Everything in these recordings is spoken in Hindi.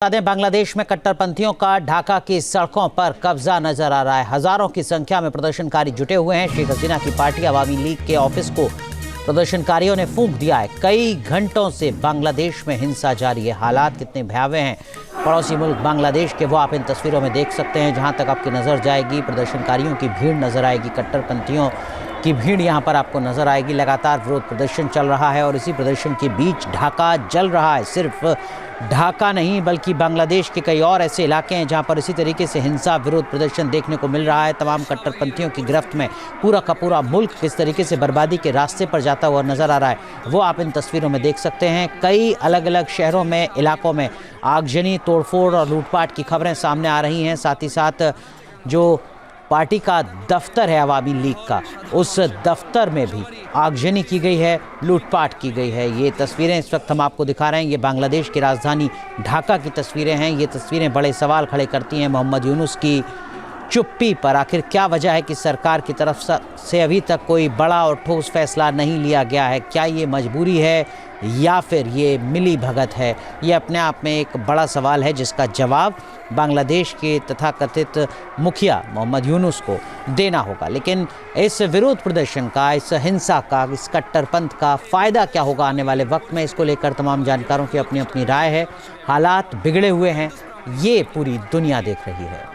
बांग्लादेश में कट्टरपंथियों का ढाका की सड़कों पर कब्जा नजर आ रहा है। हजारों की संख्या में प्रदर्शनकारी जुटे हुए हैं। शेख हसीना की पार्टी अवामी लीग के ऑफिस को प्रदर्शनकारियों ने फूंक दिया है। कई घंटों से बांग्लादेश में हिंसा जारी है। हालात कितने भयावह हैं पड़ोसी मुल्क बांग्लादेश के, वो आप इन तस्वीरों में देख सकते हैं। जहां तक आपकी नजर जाएगी प्रदर्शनकारियों की भीड़ नजर आएगी, कट्टरपंथियों की भीड़ यहां पर आपको नजर आएगी। लगातार विरोध प्रदर्शन चल रहा है और इसी प्रदर्शन के बीच ढाका जल रहा है। सिर्फ ढाका नहीं बल्कि बांग्लादेश के कई और ऐसे इलाके हैं जहां पर इसी तरीके से हिंसा विरोध प्रदर्शन देखने को मिल रहा है। तमाम कट्टरपंथियों की गिरफ्त में पूरा का पूरा मुल्क किस तरीके से बर्बादी के रास्ते पर जाता हुआ नजर आ रहा है, वो आप इन तस्वीरों में देख सकते हैं। कई अलग अलग शहरों में, इलाकों में आगजनी, तोड़फोड़ और लूटपाट की खबरें सामने आ रही हैं। साथ ही साथ जो पार्टी का दफ्तर है अवामी लीग का, उस दफ्तर में भी आगजनी की गई है, लूटपाट की गई है। ये तस्वीरें इस वक्त हम आपको दिखा रहे हैं, ये बांग्लादेश की राजधानी ढाका की तस्वीरें हैं। ये तस्वीरें बड़े सवाल खड़े करती हैं मोहम्मद यूनुस की चुप्पी पर। आखिर क्या वजह है कि सरकार की तरफ से अभी तक कोई बड़ा और ठोस फैसला नहीं लिया गया है? क्या ये मजबूरी है या फिर ये मिली भगत है? ये अपने आप में एक बड़ा सवाल है जिसका जवाब बांग्लादेश के तथाकथित मुखिया मोहम्मद यूनुस को देना होगा। लेकिन इस विरोध प्रदर्शन का, इस हिंसा का, इस कट्टरपंथ का फ़ायदा क्या होगा आने वाले वक्त में, इसको लेकर तमाम जानकारों की अपनी अपनी राय है। हालात बिगड़े हुए हैं, ये पूरी दुनिया देख रही है।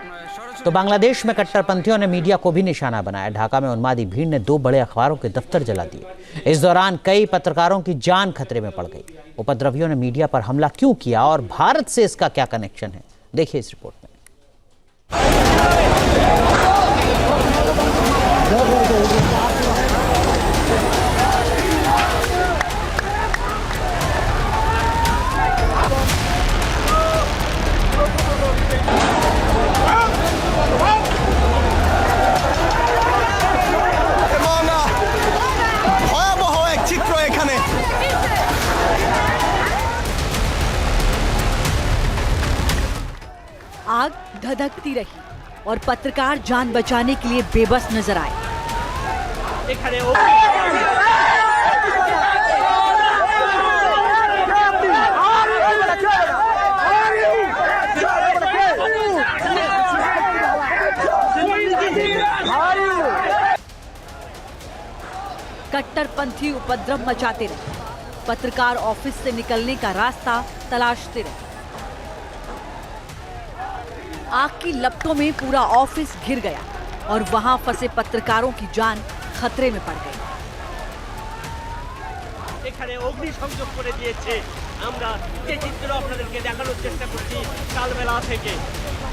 तो बांग्लादेश में कट्टरपंथियों ने मीडिया को भी निशाना बनाया। ढाका में उन्मादी भीड़ ने 2 बड़े अखबारों के दफ्तर जला दिए। इस दौरान कई पत्रकारों की जान खतरे में पड़ गई। उपद्रवियों ने मीडिया पर हमला क्यों किया और भारत से इसका क्या कनेक्शन है, देखिए इस रिपोर्ट में। आग धधकती रही और पत्रकार जान बचाने के लिए बेबस नजर आए। कट्टरपंथी उपद्रव मचाते रहे। पत्रकार ऑफिस से निकलने का रास्ता तलाशते रहे। आग की लपटों में पूरा ऑफिस घिर गया और वहां फंसे पत्रकारों की जान खतरे में पड़ गई।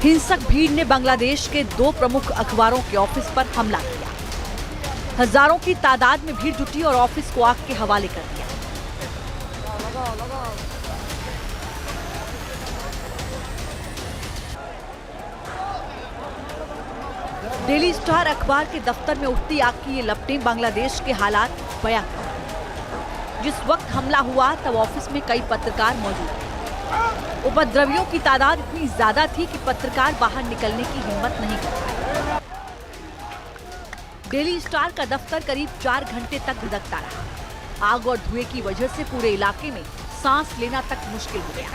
हिंसक भीड़ ने बांग्लादेश के 2 प्रमुख अखबारों के ऑफिस पर हमला किया। हजारों की तादाद में भीड़ जुटी और ऑफिस को आग के हवाले कर दिया। डेली स्टार अखबार के दफ्तर में उठती आग की ये लपटें बांग्लादेश के हालात बयां करती। जिस वक्त हमला हुआ तब ऑफिस में कई पत्रकार मौजूद थे। उपद्रवियों की तादाद इतनी ज्यादा थी कि पत्रकार बाहर निकलने की हिम्मत नहीं कर पाए। डेली स्टार का दफ्तर करीब 4 घंटे तक धधकता रहा। आग और धुएं की वजह से पूरे इलाके में सांस लेना तक मुश्किल हो गया।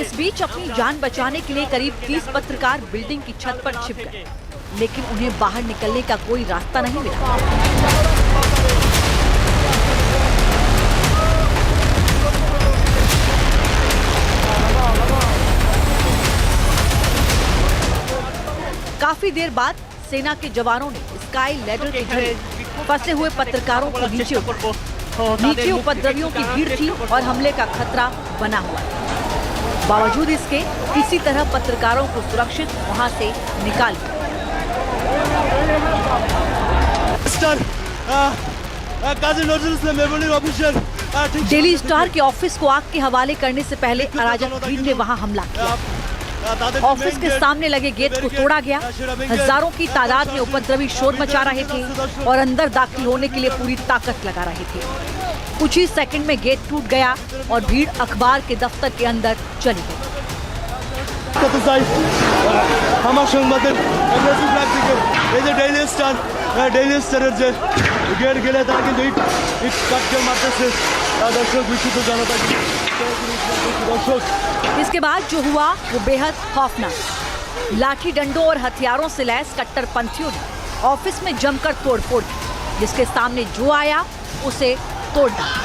इस बीच अपनी जान बचाने के लिए करीब 30 पत्रकार बिल्डिंग की छत पर छिप गए, लेकिन उन्हें बाहर निकलने का कोई रास्ता नहीं मिला। काफी देर बाद सेना के जवानों ने स्काई लैडर के जरिए फंसे हुए पत्रकारों को नीचे उतारा। नीचे उपद्रवियों की भीड़ थी और हमले का खतरा बना हुआ था। बावजूद इसके किसी तरह पत्रकारों को सुरक्षित वहां से निकाल दिया। डेली स्टार के ऑफिस को आग के हवाले करने से पहले अराजक भीड़ ने वहां हमला किया। ऑफिस के सामने लगे गेट को तोड़ा गया। हजारों की तादाद में उपद्रवी शोर मचा रहे थे और अंदर दाखिल होने के लिए पूरी ताकत लगा रहे थे। कुछ ही सेकंड में गेट टूट गया और भीड़ अखबार के दफ्तर के अंदर चली गई। डेली स्टार गेट गेले तार किन्तु इट काट के मारतेছে इसके बाद जो हुआ वो बेहद खौफनाक। लाठी डंडों और हथियारों से लैस कट्टरपंथियों ने ऑफिस में जमकर तोड़फोड़ की, जिसके सामने जो आया उसे तोड़ डाला।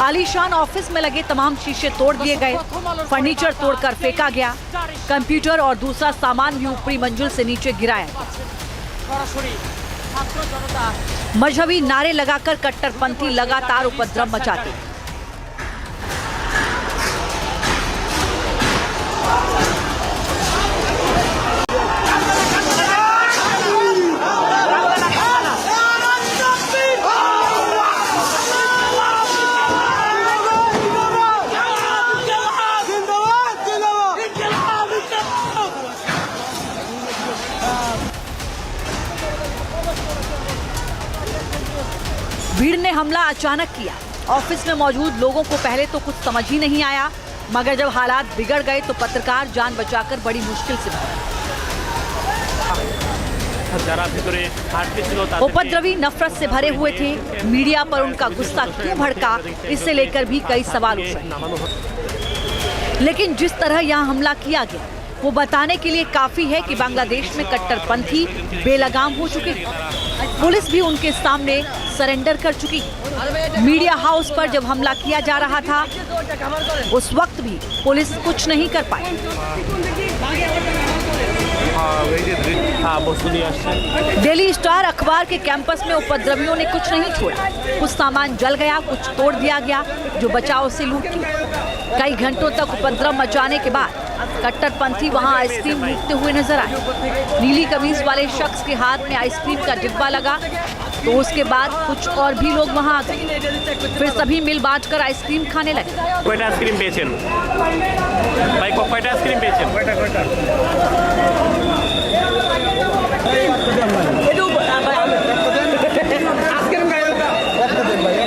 आलीशान ऑफिस में लगे तमाम शीशे तोड़ दिए गए, फर्नीचर तोड़कर फेंका गया, कंप्यूटर और दूसरा सामान भी ऊपरी मंजिल से नीचे गिराया गया। मजहबी नारे लगाकर कट्टरपंथी लगातार उपद्रव मचाते। भीड़ ने हमला अचानक किया। ऑफिस में मौजूद लोगों को पहले तो कुछ समझ ही नहीं आया, मगर जब हालात बिगड़ गए तो पत्रकार जान बचाकर बड़ी मुश्किल से बचे। उपद्रवी नफरत से भरे हुए थे। मीडिया पर उनका गुस्सा क्यों भड़का, इससे लेकर भी कई सवाल उठे। लेकिन जिस तरह यहाँ हमला किया गया वो बताने के लिए काफी है कि बांग्लादेश में कट्टरपंथी बेलगाम हो चुके हैं। पुलिस भी उनके सामने सरेंडर कर चुकी है। मीडिया हाउस पर जब हमला किया जा रहा था उस वक्त भी पुलिस कुछ नहीं कर पाई। डेली स्टार अखबार के कैंपस में उपद्रवियों ने कुछ नहीं छोड़ा। कुछ सामान जल गया, कुछ तोड़ दिया गया, जो बचाव से लूट किया। कई घंटों तक उपद्रव मचाने के बाद कट्टरपंथी वहां आइसक्रीम लूटते हुए नजर आए। नीली कमीज वाले शख्स के हाथ में आइसक्रीम का डिब्बा लगा तो उसके बाद कुछ और भी लोग वहां आ गए। फिर सभी मिल बांटकर आइसक्रीम खाने लगे। आइसक्रीम बेचें भाई, आइसक्रीम बेचें।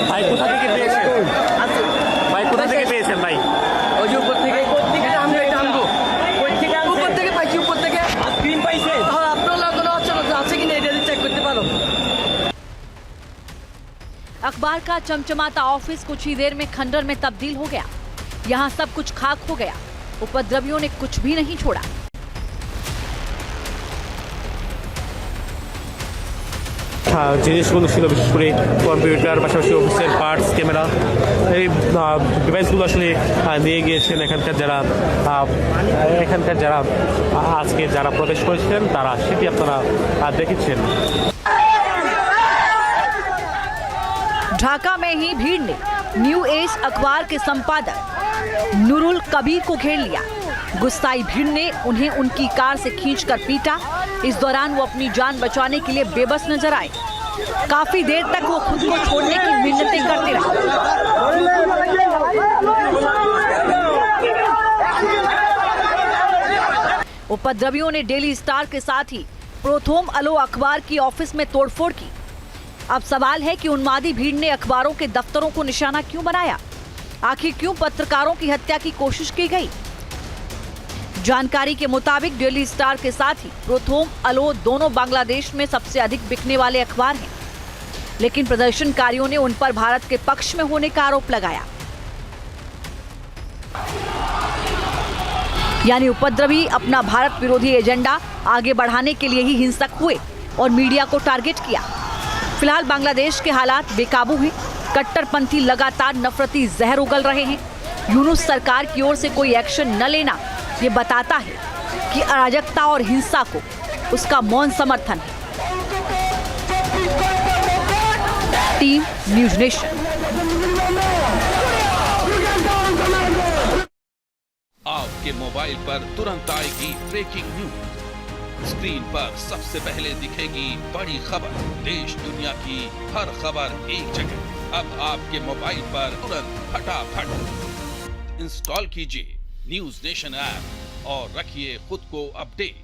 ভাই কোথা থেকে পেয়েছেন? ভাই কোথা থেকে পেয়েছেন ভাই? ওই যে উপর থেকে আমরা এটা আনবো। উপর থেকে পাইছি, উপর থেকে আইসক্রিম পাইছে। তাহলে আপনার কোনো আছে কিনা এটা চেক করতে পারো। अखबार का चमचमाता ऑफिस कुछ ही देर में खंडर में तब्दील हो गया। यहाँ सब कुछ खाक हो गया। उपद्रवियों ने कुछ भी नहीं छोड़ा। জিনিসগুলো ছিল বিশেষ করে কম্পিউটার, পাশাপাশি অফিসের পার্টস, ক্যামেরা, এই ডিভাইসগুলো আসলে নিয়ে গিয়েছেন এখানকার যারা আজকে যারা প্রবেশ করেছিলেন তারা, সেটি আপনারা দেখেছেন। ढाका में ही भीड़ ने न्यू एज अखबार के संपादक नूरुल कबीर को घेर लिया। गुस्साई भीड़ ने उन्हें उनकी कार से खींचकर पीटा। इस दौरान वो अपनी जान बचाने के लिए बेबस नजर आए। काफी देर तक वो खुद को छोड़ने की मिन्नतें करते रहे। उपद्रवियों ने डेली स्टार के साथ ही प्रोथोम अलो अखबार की ऑफिस में तोड़फोड़ की। अब सवाल है कि उन्मादी भीड़ ने अखबारों के दफ्तरों को निशाना क्यों बनाया? आखिर क्यों पत्रकारों की हत्या की कोशिश की गई? जानकारी के मुताबिक डेली स्टार के साथ ही प्रोथोम अलो दोनों बांग्लादेश में सबसे अधिक बिकने वाले अखबार हैं। लेकिन प्रदर्शनकारियों ने उन पर भारत के पक्ष में होने का आरोप लगाया। यानी उपद्रवी अपना भारत विरोधी एजेंडा आगे बढ़ाने के लिए ही हिंसक हुए और मीडिया को टारगेट किया। फिलहाल बांग्लादेश के हालात बेकाबू हैं। कट्टरपंथी लगातार नफरती जहर उगल रहे हैं। यूनुस सरकार की ओर से कोई एक्शन न लेना ये बताता है कि अराजकता और हिंसा को उसका मौन समर्थन है। Team news nation. आपके मोबाइल पर तुरंत आएगी ब्रेकिंग न्यूज। स्क्रीन पर सबसे पहले दिखेगी बड़ी खबर। देश दुनिया की हर खबर एक जगह। अब आपके मोबाइल पर तुरंत फटाफट इंस्टॉल कीजिए न्यूज़ नेशन ऐप और रखिए खुद को अपडेट।